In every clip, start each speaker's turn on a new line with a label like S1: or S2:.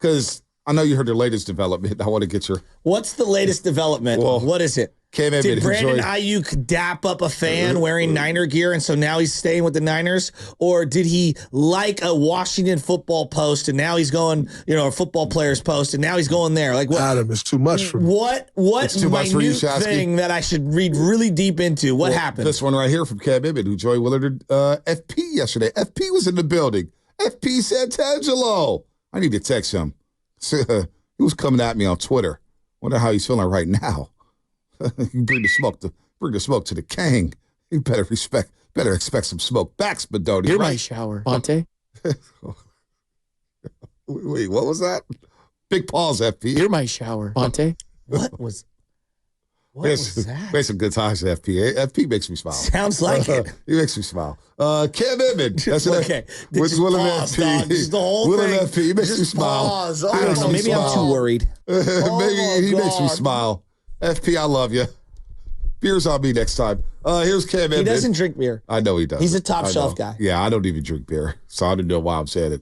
S1: because I know you heard the latest development. I want to get your.
S2: What's the latest development?
S1: Well,
S2: what is it? Did Brandon Aiyuk dap up a fan wearing Niner gear, and so now he's staying with the Niners? Or did he like a Washington football post, and now he's going, a football player's post, and now he's going there? Like, what?
S3: Adam, it's too much for me.
S2: What minute thing that I should read really deep into? What happened?
S1: This one right here from Cam Ibid, who joined Willard FP yesterday. FP was in the building. FP Santangelo. I need to text him. He was coming at me on Twitter. Wonder how he's feeling right now. You bring the smoke to the king. You better expect some smoke back, Spadoni.
S4: You're my shower, Monte.
S1: Wait, what was that? Big pause, FP.
S4: You're my shower, Monte.
S2: What was that?
S1: We had some good times, FP. FP makes me smile.
S2: Sounds like it.
S1: He makes me smile. Cam Ibid. That's
S2: okay.
S1: With Willard FP.
S2: Just the whole
S1: Willard
S2: thing.
S1: FP. He makes me smile.
S2: Pause. I don't know. Maybe I'm too worried.
S1: Maybe he makes me smile. FP, I love you. Beer's on me next time. Here's Cam Ibid.
S2: He doesn't drink beer.
S1: I know he does.
S2: He's a top shelf guy.
S1: Yeah, I don't even drink beer, so I don't know why I'm saying it.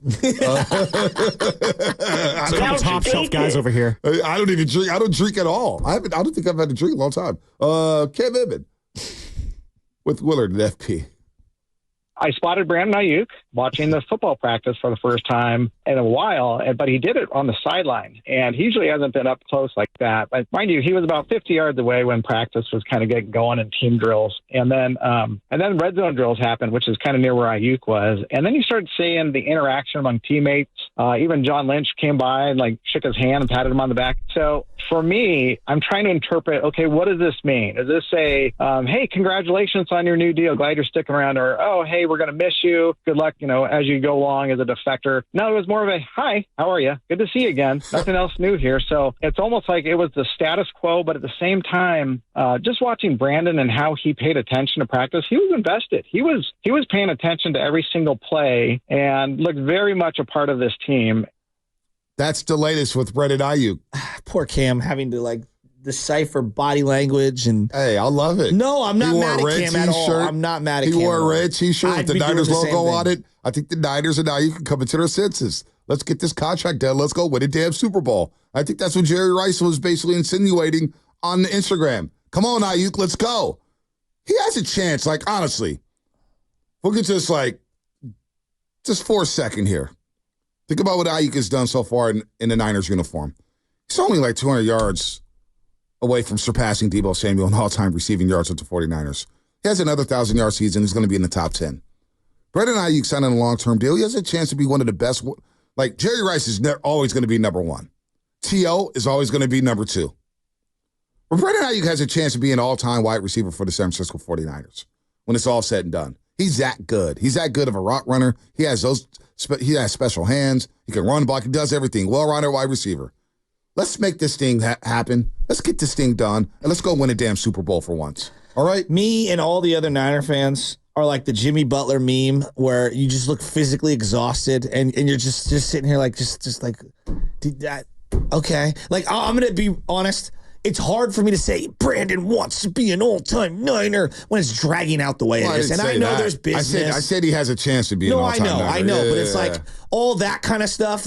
S5: Top shelf guys over here.
S1: I don't even drink. I don't drink at all. I don't think I've had to drink in a long time. Cam Ibid with Willard and FP.
S6: I spotted Brandon Aiyuk watching the football practice for the first time in a while, but he did it on the sideline, and he usually hasn't been up close like that. But mind you, he was about 50 yards away when practice was kind of getting going in team drills, and then red zone drills happened, which is kind of near where Aiyuk was, and then you started seeing the interaction among teammates. Even John Lynch came by and shook his hand and patted him on the back. So for me, I'm trying to interpret, okay, what does this mean? Does this say, hey, congratulations on your new deal, glad you're sticking around, or, oh, hey, we're going to miss you, good luck, as you go along as a defector? No, it was more of a, hi, how are you? Good to see you again. Nothing else new here. So it's almost like it was the status quo, but at the same time, just watching Brandon and how he paid attention to practice, he was invested. He was paying attention to every single play and looked very much a part of this team.
S1: That's the latest with Brandon Aiyuk.
S2: Poor Cam having to decipher body language and.
S1: Hey, I love it.
S2: No, I'm not mad at Cam at all. I'm not mad at Cam.
S1: He wore a red T-shirt with the Niners logo on it. I think the Niners and Aiyuk can come into their senses. Let's get this contract done. Let's go win a damn Super Bowl. I think that's what Jerry Rice was basically insinuating on Instagram. Come on, Aiyuk, let's go. He has a chance. Honestly, we'll get to this just for a second here. Think about what Aiyuk has done so far in the Niners uniform. He's only 200 yards away from surpassing Deebo Samuel in all-time receiving yards with the 49ers. He has another 1,000-yard season. He's going to be in the top 10. Brandon Aiyuk signed on a long-term deal. He has a chance to be one of the best. Jerry Rice is always going to be number one. T.O. is always going to be number two. But Brandon Aiyuk has a chance to be an all-time wide receiver for the San Francisco 49ers when it's all said and done. He's that good. He's that good of a route runner. He has he has special hands. He can run, block. He does everything. Well-rounded wide receiver. Let's make this thing happen. Let's get this thing done, and let's go win a damn Super Bowl for once. All right?
S2: Me and all the other Niner fans are like the Jimmy Butler meme where you just look physically exhausted, and you're just sitting here did that? Okay. I'm going to be honest. It's hard for me to say Brandon wants to be an all-time Niner when it's dragging out the way it is. And I know there's business.
S1: I said he has a chance to be an all-time Niner.
S2: I know. But it's all that kind of stuff,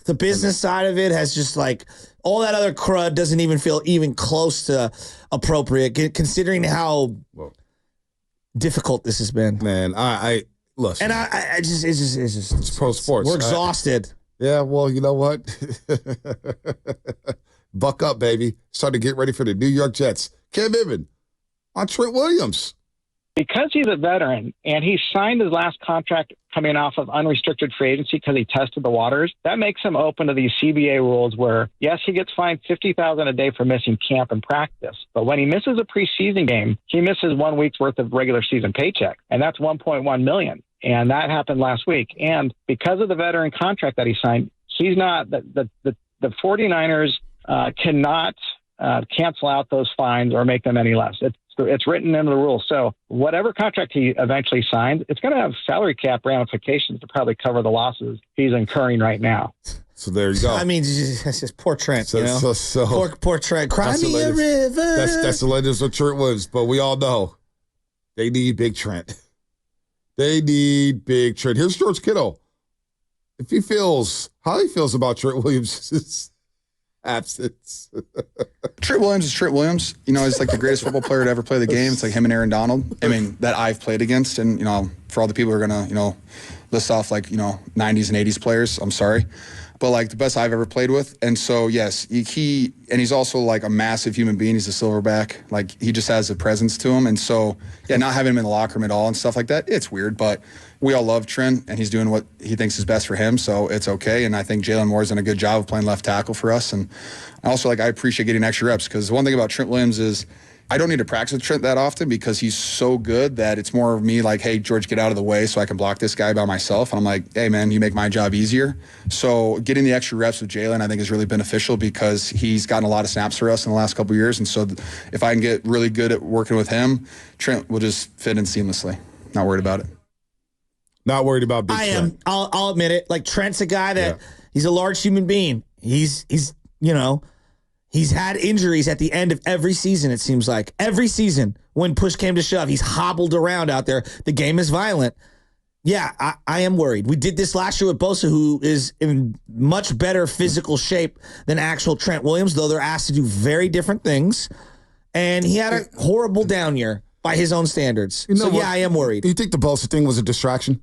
S2: the business side of it has just all that other crud doesn't even feel even close to appropriate, considering how difficult this has been.
S1: Man, I listen.
S2: And it's
S1: pro sports.
S2: We're exhausted.
S1: Yeah, well, you know what? Buck up, baby. Start to get ready for the New York Jets. Cam Ibid on Trent Williams.
S6: Because he's a veteran and he signed his last contract coming off of unrestricted free agency because he tested the waters, that makes him open to these CBA rules where, yes, he gets fined $50,000 a day for missing camp and practice. But when he misses a preseason game, he misses 1 week's worth of regular season paycheck, and that's $1.1 million. And that happened last week. And because of the veteran contract that he signed, he's not the 49ers cannot cancel out those fines or make them any less. It's written into the rules. So whatever contract he eventually signed, it's going to have salary cap ramifications to probably cover the losses he's incurring right now.
S1: So there you go.
S2: I mean, it's just poor Trent.
S1: So
S2: poor Trent. Cry me a river.
S1: That's the latest of Trent Williams. But we all know they need big Trent. They need big Trent. Here's George Kittle. how he feels about Trent Williams' absence.
S3: Trent Williams is Trent Williams. You know, he's like the greatest football player to ever play the game. It's like him and Aaron Donald. I mean, that I've played against. And, you know, for all the people who are going to, list off like, 90s and 80s players, I'm sorry. But like the best I've ever played with. And so, yes, he's also like a massive human being. He's a silverback. Like he just has a presence to him. And so, yeah, not having him in the locker room at all and stuff like that, it's weird. But we all love Trent, and he's doing what he thinks is best for him. So it's okay. And I think Jalen Moore's done a good job of playing left tackle for us. And also, I appreciate getting extra reps, because the one thing about Trent Williams is I don't need to practice with Trent that often, because he's so good that it's more of me like, hey, George, get out of the way so I can block this guy by myself. And I'm like, hey, man, you make my job easier. So getting the extra reps with Jalen, I think, is really beneficial, because he's gotten a lot of snaps for us in the last couple of years. And so if I can get really good at working with him, Trent will just fit in seamlessly. Not worried about it.
S1: Not worried about big
S2: I
S1: Trent.
S2: am. I'll admit it. Like, Trent's a guy that he's a large human being. He's had injuries at the end of every season, it seems like. Every season, when push came to shove, he's hobbled around out there. The game is violent. Yeah, I am worried. We did this last year with Bosa, who is in much better physical shape than actual Trent Williams, though they're asked to do very different things. And he had a horrible down year by his own standards. I am worried.
S1: You think the Bosa thing was a distraction?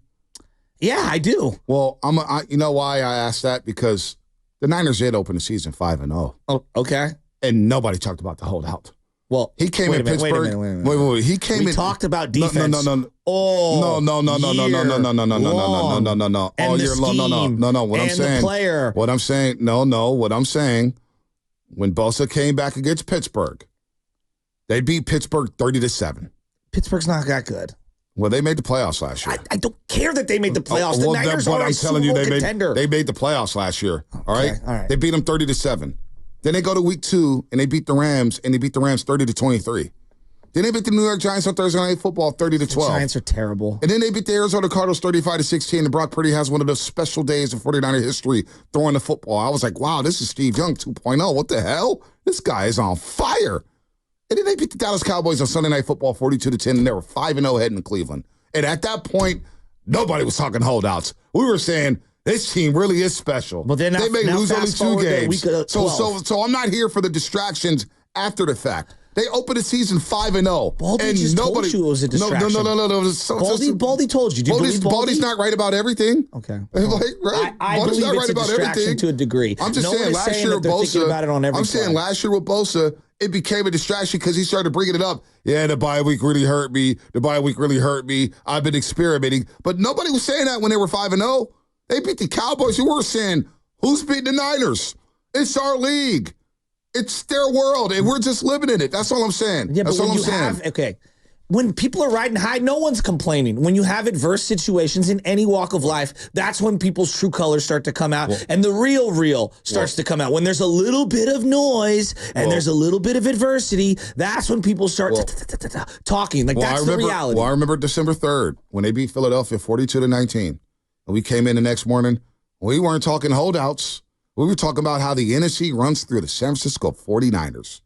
S2: Yeah, I do.
S1: Well, you know why I asked that? Because the Niners did open the season 5-0.
S2: Oh, okay.
S1: And nobody talked about the holdout.
S2: Well,
S1: he came in Pittsburgh. Wait. He came in.
S2: We talked about defense.
S1: No.
S2: Oh,
S1: No. All year long. No. What I'm saying. What I'm saying. No. What I'm saying. When Bosa came back against Pittsburgh, they beat Pittsburgh 30-7.
S2: Pittsburgh's not that good.
S1: Well, they made the playoffs last year.
S2: I don't care that they made the playoffs. The Niners are a Super Bowl contender.
S1: They made the playoffs last year. All right.
S2: All right.
S1: They beat them 30-7. Then they go to week 2 and they beat the Rams, and they beat the Rams 30-23. Then they beat the New York Giants on Thursday Night Football 30-12.
S2: The Giants are terrible.
S1: And then they beat the Arizona Cardinals 35-16. And Brock Purdy has one of the special days of 49er history throwing the football. I was like, wow, this is Steve Young 2.0. What the hell? This guy is on fire. And then they beat the Dallas Cowboys on Sunday Night Football 42-10, and they were 5-0 heading to Cleveland. And at that point, nobody was talking holdouts. We were saying, this team really is special.
S2: But then
S1: they may lose only 2 games. So I'm not here for the distractions after the fact. They opened the season 5-0.
S2: Baldy just told you it was a distraction.
S1: No.
S2: Baldy told you. Do you believe Baldy?
S1: Baldy's not right about everything.
S2: Okay.
S1: Right?
S2: I believe it's a distraction to a degree.
S1: I'm just saying last year with Bosa, saying last year with Bosa, it became a distraction because he started bringing it up. Yeah, the bye week really hurt me. I've been experimenting. But nobody was saying that when they were 5-0. They beat the Cowboys. You were saying, who's beating the Niners? It's our league. It's their world, and we're just living in it. That's all I'm saying.
S2: Yeah,
S1: That's
S2: but
S1: all
S2: when
S1: I'm saying.
S2: Okay. When people are riding high, no one's complaining. When you have adverse situations in any walk of life, that's when people's true colors start to come out, and the real starts to come out. When there's a little bit of noise and there's a little bit of adversity, that's when people start talking. Like, that's the reality.
S1: Well, I remember December 3rd when they beat Philadelphia 42-19. And we came in the next morning. We weren't talking holdouts. We were talking about how the NFC runs through the San Francisco 49ers.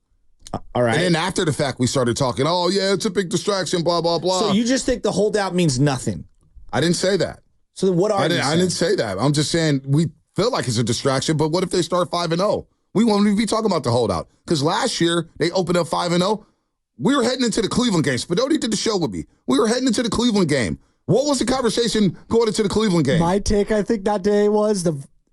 S2: All right.
S1: And then after the fact, we started talking, oh, yeah, it's a big distraction, blah, blah, blah.
S2: So you just think the holdout means nothing?
S1: I didn't say that.
S2: So then what are you saying?
S1: I didn't say that. I'm just saying we feel like it's a distraction, but what if they start 5-0? We won't even be talking about the holdout. Because last year, they opened up 5-0. We were heading into the Cleveland game. Spadoni did the show with me. We were heading into the Cleveland game. What was the conversation going into the Cleveland game?
S7: My take, I think, that day was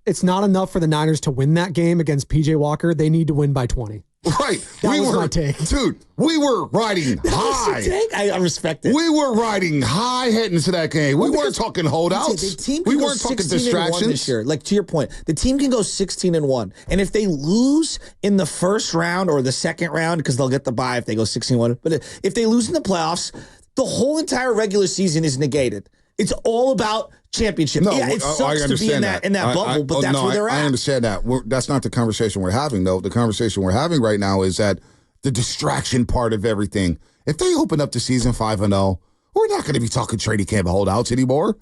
S7: it's not enough for the Niners to win that game against P.J. Walker. They need to win by 20.
S1: Right.
S7: That was my take.
S1: Dude, we were riding high.
S2: I respect it.
S1: We were riding high heading into that game. We weren't talking holdouts.
S2: The team can go 16-1 this year. Like, to your point, the team can go 16-1. And if they lose in the first round or the second round, because they'll get the bye if they go 16-1, but if they lose in the playoffs, the whole entire regular season is negated. It's all about championship.
S1: No,
S2: it sucks to be in that bubble, but that's where they're at.
S1: I understand that. That's not the conversation we're having, though. The conversation we're having right now is that the distraction part of everything. If they open up the season 5-0, we're not going to be talking training camp holdouts anymore.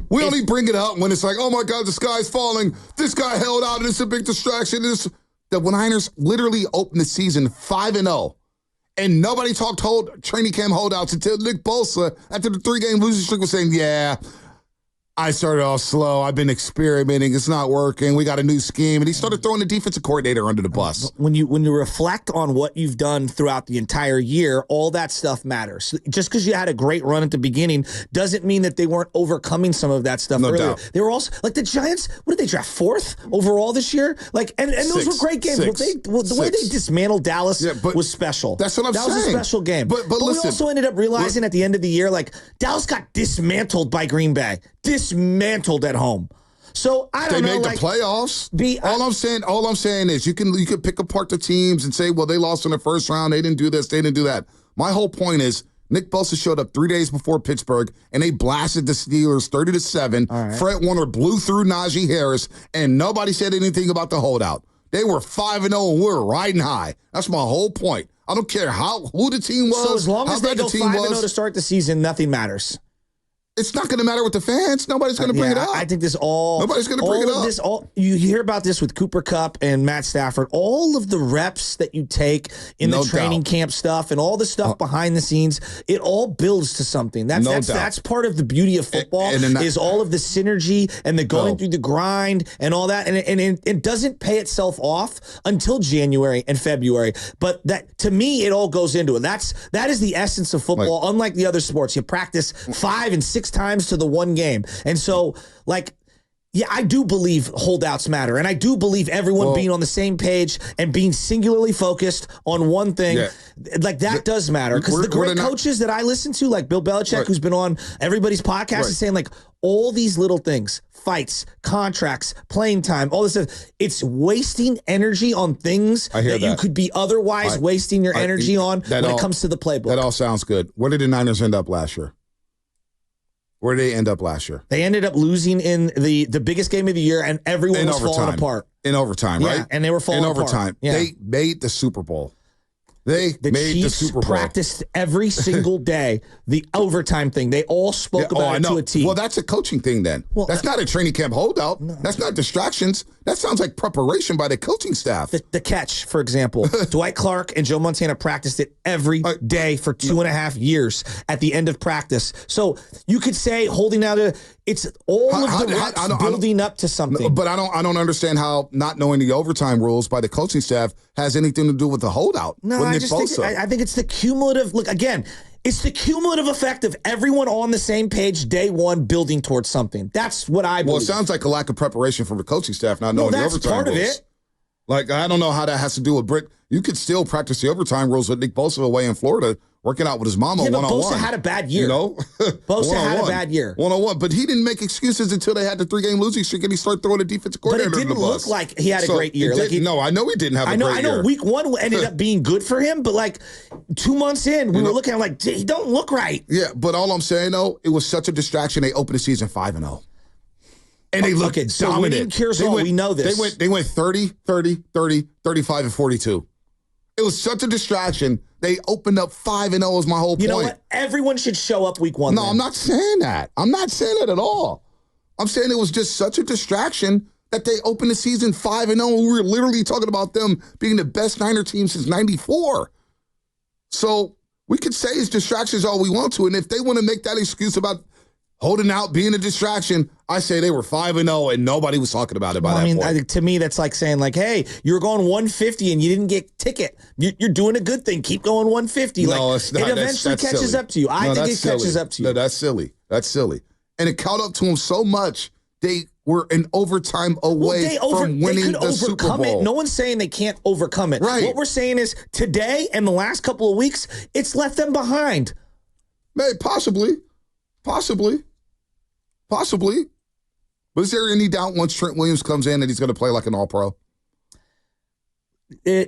S1: We only bring it up when it's like, oh, my God, the sky's falling. This guy held out, and it's a big distraction. The Niners literally opened the season 5-0. And nobody talked training camp holdouts until Nick Bosa, after the 3-game losing streak, was saying, yeah, I started off slow. I've been experimenting. It's not working. We got a new scheme. And he started throwing the defensive coordinator under the bus.
S2: When you reflect on what you've done throughout the entire year, all that stuff matters. Just because you had a great run at the beginning doesn't mean that they weren't overcoming some of that stuff earlier.
S1: Doubt.
S2: They were also, like the Giants, what did they draft? 4th overall this year? Like, and those were great games. The way they dismantled Dallas was special.
S1: That's what I'm saying.
S2: That was a special game.
S1: But
S2: we
S1: listen,
S2: also ended up realizing at the end of the year, like, Dallas got dismantled by Green Bay. Dismantled at home. So I don't know.
S1: They made the playoffs. All I'm saying is you can pick apart the teams and say, well, they lost in the first round. They didn't do this. They didn't do that. My whole point is Nick Bosa showed up 3 days before Pittsburgh, and they blasted the Steelers 30-7. Right. Fred Warner blew through Najee Harris, and nobody said anything about the holdout. They were 5-0, and we were riding high. That's my whole point. I don't care who the team was.
S2: So as long as they go 5-0 to start the season, nothing matters.
S1: It's not going to matter with the fans. Nobody's going to bring it up.
S2: I think
S1: nobody's going to bring it up.
S2: You hear about this with Cooper Kupp and Matt Stafford. All of the reps that you take in the training camp stuff and all the stuff behind the scenes, it all builds to something. That's part of the beauty of football is all of the synergy and the going through the grind and all that. And it doesn't pay itself off until January and February. But that, to me, it all goes into it. That is the essence of football. Unlike the other sports, you practice 5 and 6 times to the one game. And so, like, yeah, I do believe holdouts matter. And I do believe everyone being on the same page and being singularly focused on one thing, like that does matter. Because the great coaches that I listen to, like Bill Belichick, who's been on everybody's podcast, is saying, like, all these little things, fights, contracts, playing time, all this stuff, it's wasting energy on things that you could be otherwise wasting your energy on when it comes to the playbook.
S1: That all sounds good. Where did the Niners end up last year? Where did they end up last year?
S2: They ended up losing in the biggest game of the year, and everyone was falling apart.
S1: In overtime, right?
S2: And they were falling apart.
S1: In overtime.
S2: Yeah.
S1: They made the Super Bowl. The
S2: Chiefs practiced every single day the overtime thing. They all spoke about it to a T.
S1: Well, that's a coaching thing then. Well, that's not a training camp holdout. No. That's not distractions. That sounds like preparation by the coaching staff.
S2: The catch, for example. Dwight Clark and Joe Montana practiced it every day for 2.5 years at the end of practice. So you could say holding out it's all of the reps building up to something.
S1: But I don't understand how not knowing the overtime rules by the coaching staff has anything to do with the holdout.
S2: No, I think it's the cumulative. Look, again, it's the cumulative effect of everyone on the same page day one building towards something. That's what I believe.
S1: Well, it sounds like a lack of preparation from the coaching staff not knowing the overtime rules.
S2: That's part of it.
S1: Like, I don't know how that has to do with Britt. You could still practice the overtime rules with Nick Bosa away in Florida, working out with his mama one-on-one.
S2: Bosa had a bad year.
S1: You know?
S2: Bosa had a bad year.
S1: One-on-one. But he didn't make excuses until they had the 3-game losing streak and he started throwing the defensive coordinator
S2: under the bus. But it didn't look like he had a great year.
S1: No, I know he didn't have a great year.
S2: I know week 1 ended up being good for him, but like 2 months in, we were looking at him like, he don't look right.
S1: Yeah, but all I'm saying, though, it was such a distraction. They opened the season 5-0. And they looked dominant.
S2: We know this.
S1: They went 30, 30, 30, 35, and 42. It was such a distraction. They opened up 5-0 is my whole point.
S2: You know what? Everyone should show up week 1.
S1: No, I'm not saying that. I'm not saying that at all. I'm saying it was just such a distraction that they opened the season 5-0. We were literally talking about them being the best Niner team since '94. So we could say it's distractions all we want to. And if they want to make that excuse about holding out, being a distraction, I say they were 5-0 and nobody was talking about it by that point.
S2: To me, that's like saying, like, hey, you're going 150 and you didn't get ticket. You're doing a good thing. Keep going 150.
S1: No, it's not.
S2: It eventually catches up to you. I think it catches up to you.
S1: No, that's silly. That's silly. And it caught up to them so much, they were an overtime away from winning the Super Bowl.
S2: No one's saying they can't overcome it.
S1: Right.
S2: What we're saying is today and the last couple of weeks, it's left them behind.
S1: Maybe, possibly. But is there any doubt once Trent Williams comes in that he's going to play like an all-pro?
S2: I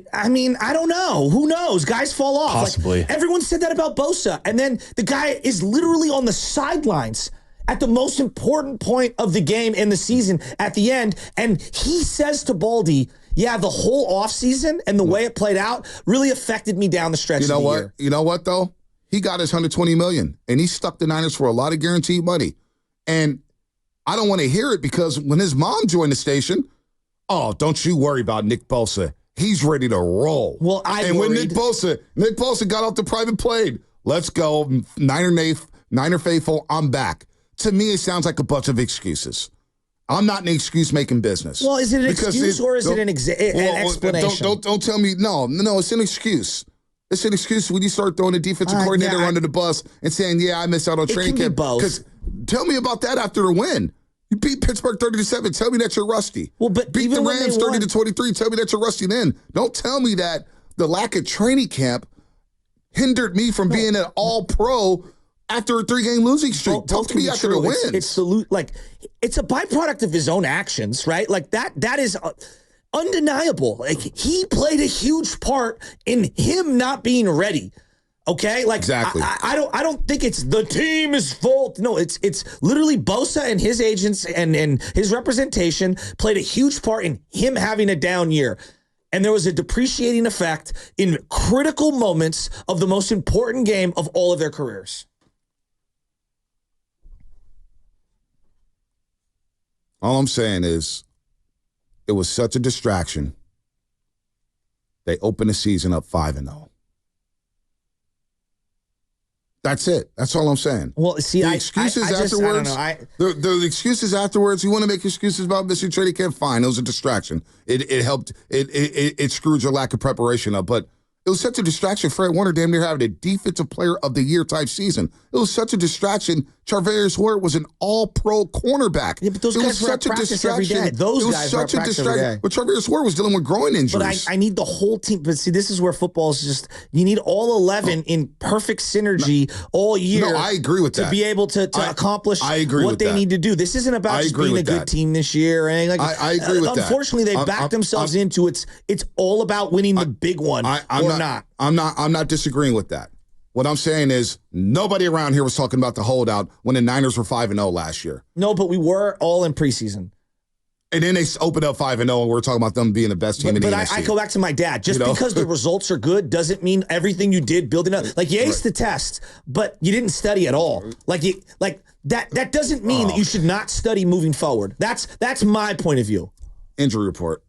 S2: don't know. Who knows? Guys fall off.
S5: Possibly.
S2: Like, everyone said that about Bosa. And then the guy is literally on the sidelines at the most important point of the game in the season at the end. And he says to Baldy, yeah, the whole offseason and the way it played out really affected me down the stretch of the year.
S1: You know what, though? He got his $120 million, and he stuck the Niners for a lot of guaranteed money. And I don't want to hear it because when his mom joined the station, oh, don't you worry about Nick Bosa. He's ready to roll.
S2: Well,
S1: when Nick Bosa got off the private plane, let's go, Niner faithful, I'm back. To me, it sounds like a bunch of excuses. I'm not in excuse-making business.
S2: Well, is it an excuse or is it an explanation?
S1: Don't tell me. No, it's an excuse. It's an excuse when you start throwing the defensive coordinator under the bus and saying, yeah, I missed out on training camp. Because tell me about that after the win. You beat Pittsburgh 30-7. Tell me that you're rusty.
S2: Well, but
S1: beat the Rams 30-23. Tell me that you're rusty then. Don't tell me that the lack of training camp hindered me from being an all-pro after a 3-game losing streak. Talk to me after the win.
S2: It's a byproduct of his own actions, right? Like that is undeniable. Like he played a huge part in him not being ready. Okay, like
S1: exactly.
S2: I don't think it's the team's fault. No, it's literally Bosa and his agents and his representation played a huge part in him having a down year. And there was a depreciating effect in critical moments of the most important game of all of their careers.
S1: All I'm saying is it was such a distraction. They opened the season up 5-0. That's it. That's all I'm saying.
S2: Well, see,
S1: the excuses afterwards. I don't know. The excuses afterwards. You want to make excuses about missing training camp? Fine. It was a distraction. It helped. It screwed your lack of preparation up. But it was such a distraction. Fred Warner damn near having a defensive player of the year type season. It was such a distraction. Charvarius Ward was an all-pro cornerback.
S2: Yeah, but those guys were at practice every day. Those guys were at practice every day.
S1: But Charvarius Ward was dealing with groin injuries.
S2: But I need the whole team. But see, this is where football is just, you need all 11 in perfect synergy all year.
S1: No, I agree with that.
S2: To be able to accomplish what they need to do. This isn't about just being a good team this year or anything like that.
S1: I agree with that.
S2: Unfortunately, they backed themselves into it's all about winning the big one or not.
S1: I'm not disagreeing with that. What I'm saying is nobody around here was talking about the holdout when the Niners were 5-0 last year.
S2: No, but we were all in preseason.
S1: And then they opened up 5-0, and we're talking about them being the best team in the NFC.
S2: But I go back to my dad. Just because the results are good doesn't mean everything you did building up. Like, you aced the test, but you didn't study at all. That doesn't mean that you should not study moving forward. That's my point of view.
S1: Injury report.